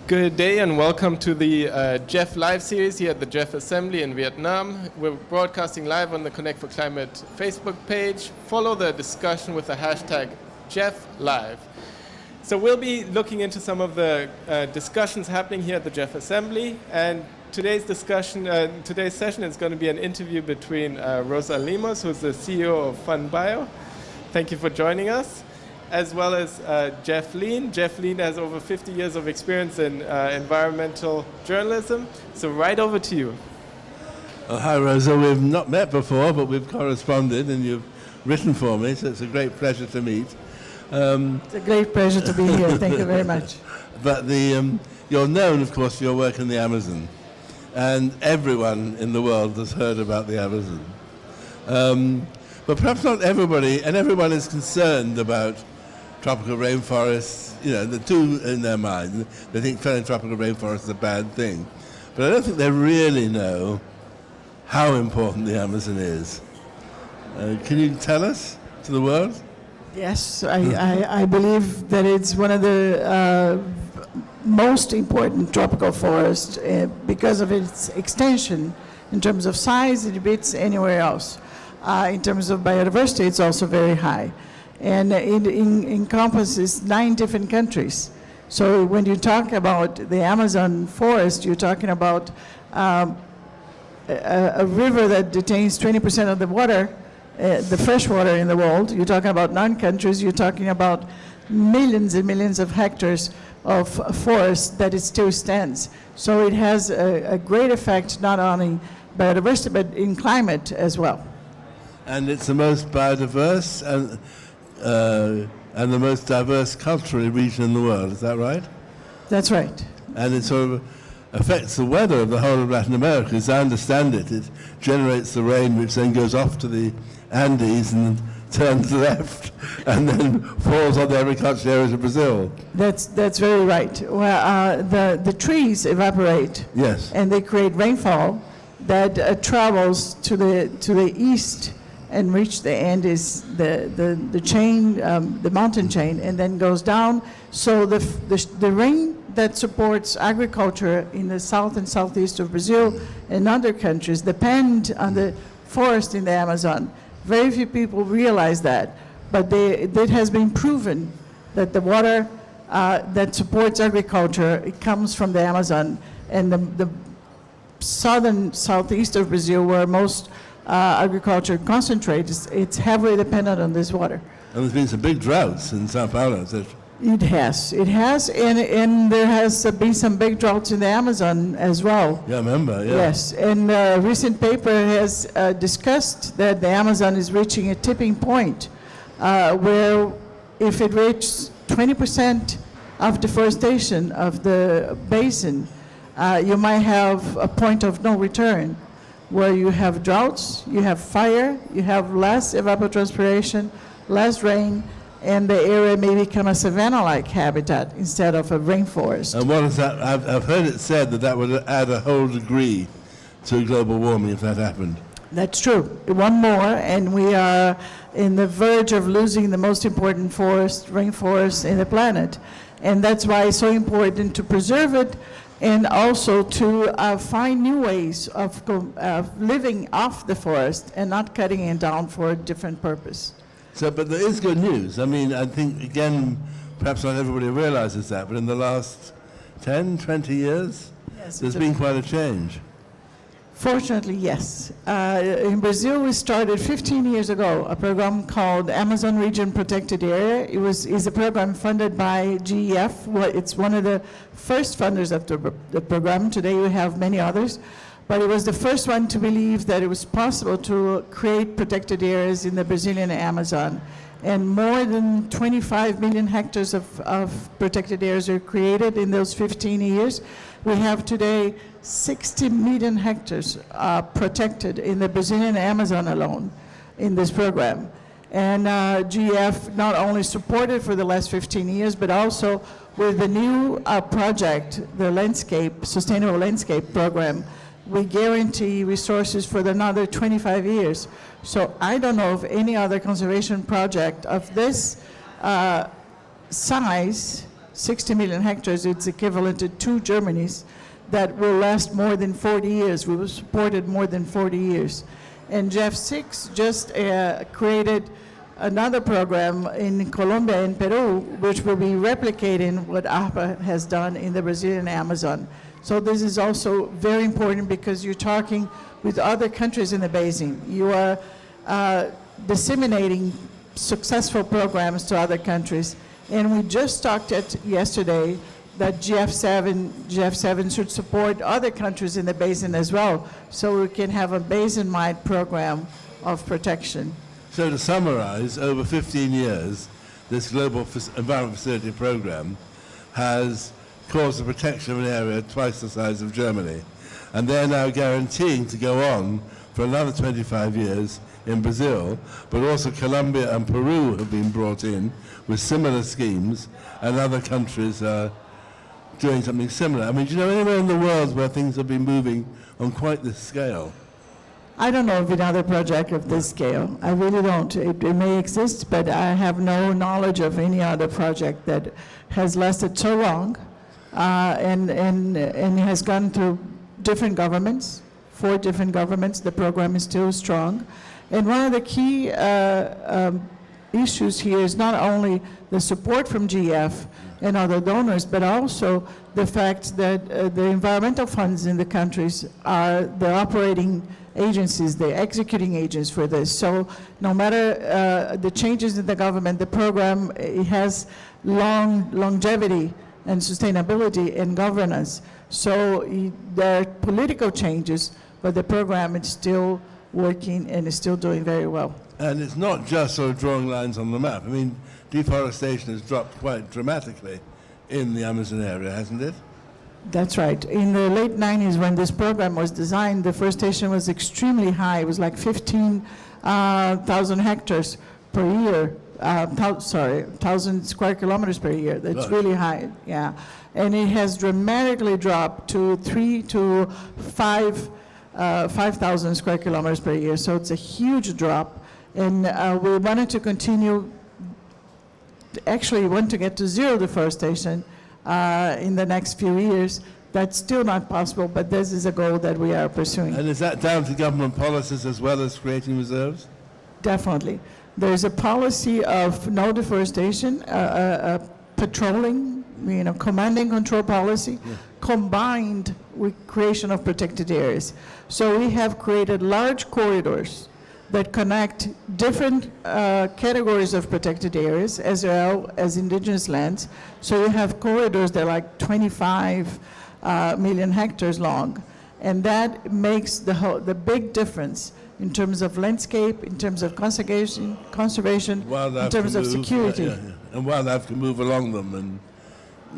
Good day and welcome to the GEF Live series here at the GEF Assembly in Viet Nam. We're broadcasting live on the Connect for Climate Facebook page. Follow the discussion with the hashtag GEF Live. So we'll be looking into some of the discussions happening here at the GEF Assembly, and today's session is going to be an interview between Rosa Limos, who's the CEO of FundBio. Thank you for joining us. As well as Jeff Lean. Jeff Lean has over 50 years of experience in environmental journalism. So right over to you. Oh, hi, Rosa. We've not met before, but we've corresponded, and you've written for me, so it's a great pleasure to meet. It's a great pleasure to be here. Thank you very much. But you're known, of course, for your work in the Amazon, and everyone in the world has heard about the Amazon. But perhaps not everybody, and everyone is concerned about tropical rainforests. You know, the two in their mind. They think felling tropical rainforests is a bad thing. But I don't think they really know how important the Amazon is. Can you tell us to the world? Yes, I believe that it's one of the most important tropical forests because of its extension. In terms of size, it beats anywhere else. In terms of biodiversity, it's also very high. And it encompasses 9 different countries. So when you talk about the Amazon forest, you're talking about a river that detains 20% of the water, the fresh water in the world. You're talking about 9 countries. You're talking about millions and millions of hectares of forest that it still stands. So it has a great effect not only biodiversity, but in climate as well. And it's the most biodiverse and the most diverse culturally region in the world, is that right? That's right. And it sort of affects the weather of the whole of Latin America. As I understand it, it generates the rain which then goes off to the Andes and turns left and then falls on the agricultural areas of Brazil. That's very right. Well, the trees evaporate. Yes. And they create rainfall that travels to the east and reach the Andes, the chain, the mountain chain, and then goes down. So the rain that supports agriculture in the south and southeast of Brazil and other countries depend on the forest in the Amazon. Very few people realize that, but it has been proven that the water that supports agriculture, it comes from the Amazon, and the southern southeast of Brazil, where most agriculture concentrates, it's heavily dependent on this water. And there's been some big droughts in Sao Paulo. It has, and there has been some big droughts in the Amazon as well. Yeah, I remember, yeah. Yes, and a recent paper has discussed that the Amazon is reaching a tipping point where if it reaches 20% of deforestation of the basin, you might have a point of no return, where you have droughts, you have fire, you have less evapotranspiration, less rain, and the area may become a savanna-like habitat instead of a rainforest. And what is that? I've heard it said that would add a whole degree to global warming if that happened. That's true. One more, and we are in the verge of losing the most important rainforest in the planet. And that's why it's so important to preserve it, and also to find new ways of living off the forest and not cutting it down for a different purpose. So, but there is good news. I mean, I think, again, perhaps not everybody realizes that, but in the last 10, 20 years, yes, there's been quite a change. Fortunately, yes. In Brazil, we started 15 years ago a program called Amazon Region Protected Area. It's a program funded by GEF. It's one of the first funders of the program. Today, we have many others. But it was the first one to believe that it was possible to create protected areas in the Brazilian Amazon. And more than 25 million hectares of protected areas are created in those 15 years. We have today 60 million hectares protected in the Brazilian Amazon alone in this program. And GEF not only supported for the last 15 years, but also with the new project, the Sustainable Landscape Program, we guarantee resources for another 25 years. So I don't know of any other conservation project of this size 60 million hectares, it's equivalent to 2 Germanys that will last more than 40 years. We will support it more than 40 years. And GEF-6 just created another program in Colombia and Peru, which will be replicating what APA has done in the Brazilian Amazon. So this is also very important because you're talking with other countries in the basin. You are disseminating successful programs to other countries. And we just talked yesterday that GEF-7 should support other countries in the basin as well, so we can have a basin-wide program of protection. So to summarize, over 15 years, this Global Environment Facility Program has caused the protection of an area twice the size of Germany. And they're now guaranteeing to go on for another 25 years in Brazil, but also Colombia and Peru have been brought in with similar schemes, and other countries are doing something similar. I mean, do you know anywhere in the world where things have been moving on quite this scale? I don't know of another project of this scale. I really don't. It may exist, but I have no knowledge of any other project that has lasted so long and has gone through different governments, 4 different governments. The program is still strong. And one of the key issues here is not only the support from GEF and other donors, but also the fact that the environmental funds in the countries are the operating agencies, the executing agents for this. So no matter the changes in the government, the program it has longevity and sustainability and governance. So there are political changes, but the program is still working and is still doing very well. And it's not just sort of drawing lines on the map. I mean, deforestation has dropped quite dramatically in the Amazon area, hasn't it? That's right. In the late 90s, when this program was designed, the deforestation was extremely high. It was like 15,000 hectares per year. 1,000 square kilometers per year. That's really high, yeah. And it has dramatically dropped to 3,000 to 5,000 square kilometers per year. So it's a huge drop. And we wanted to continue, actually we want to get to zero deforestation in the next few years. That's still not possible, but this is a goal that we are pursuing. And is that down to government policies as well as creating reserves? Definitely. There's a policy of no deforestation, patrolling, command and control policy, combined with creation of protected areas. So we have created large corridors that connect different categories of protected areas as well as indigenous lands. So you have corridors that are like 25 million hectares long, and that makes the big difference in terms of landscape, in terms of conservation, in terms of security. And wildlife can move along them, and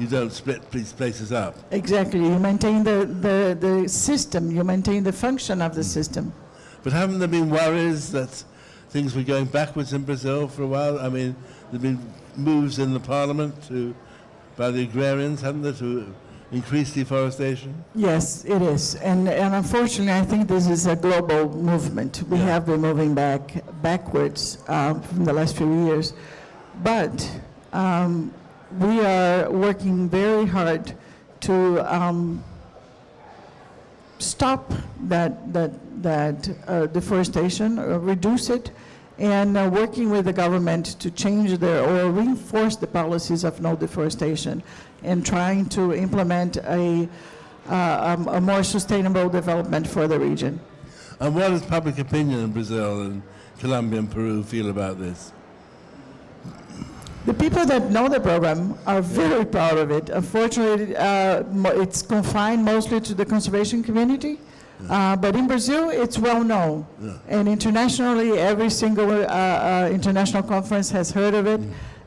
you don't split these places up. Exactly. You maintain the system, you maintain the function of the system. But haven't there been worries that things were going backwards in Brazil for a while? I mean, there have been moves in the parliament by the agrarians, haven't there, to increase deforestation? Yes, it is. And unfortunately, I think this is a global movement. We have been moving backwards from the last few years. But we are working very hard to stop that deforestation, reduce it, and working with the government to change or reinforce the policies of no deforestation, and trying to implement a more sustainable development for the region. And what does public opinion in Brazil and Colombia and Peru feel about this? The people that know the program are very proud of it. Unfortunately, it's confined mostly to the conservation community, but in Brazil, it's well known. And internationally, every single international conference has heard of it.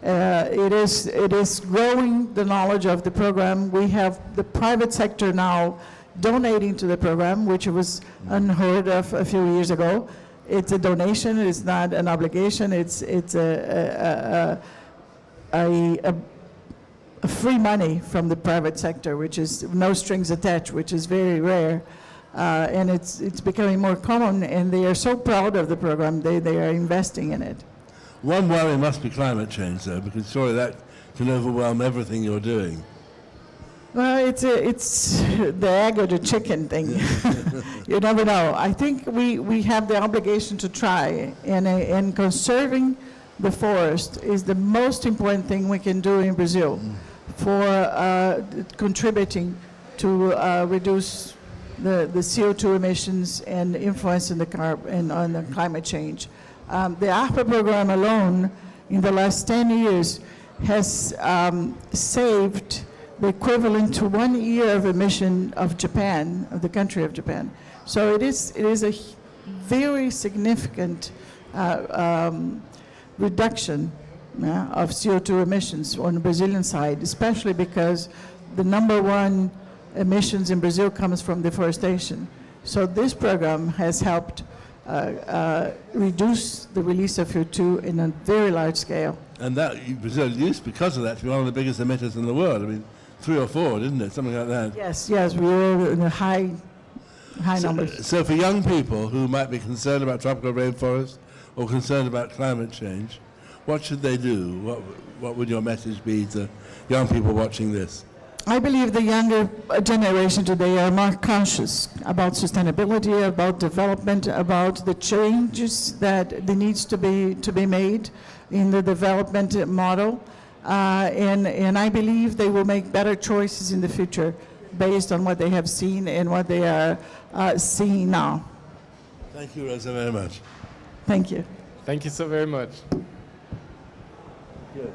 It is growing the knowledge of the program. We have the private sector now donating to the program, which was unheard of a few years ago. It's a donation. It's not an obligation. It's free money from the private sector, which is no strings attached, which is very rare. And it's becoming more common, and they are so proud of the program, they are investing in it. One worry must be climate change, though, because surely that can overwhelm everything you're doing. Well, it's the egg or the chicken thing. You never know. I think we have the obligation to try, and conserving the forest is the most important thing we can do in Brazil for contributing to reduce the CO2 emissions and influence in on the climate change. The ARPA program alone, in the last 10 years, has saved the equivalent to 1 year of emission of Japan, of the country of Japan. So it is a very significant reduction of CO2 emissions on the Brazilian side, especially because the number one emissions in Brazil comes from deforestation. So this program has helped reduce the release of CO2 in a very large scale. And that Brazil used, because of that, to be one of the biggest emitters in the world. I mean, 3 or 4, didn't it? Something like that. Yes, we were in the high numbers. So for young people who might be concerned about tropical rainforest or concerned about climate change, what should they do? What would your message be to young people watching this? I believe the younger generation today are more conscious about sustainability, about development, about the changes that needs to be made in the development model. And I believe they will make better choices in the future based on what they have seen and what they are seeing now. Thank you, Rosa, very much. Thank you. Thank you so very much. Good.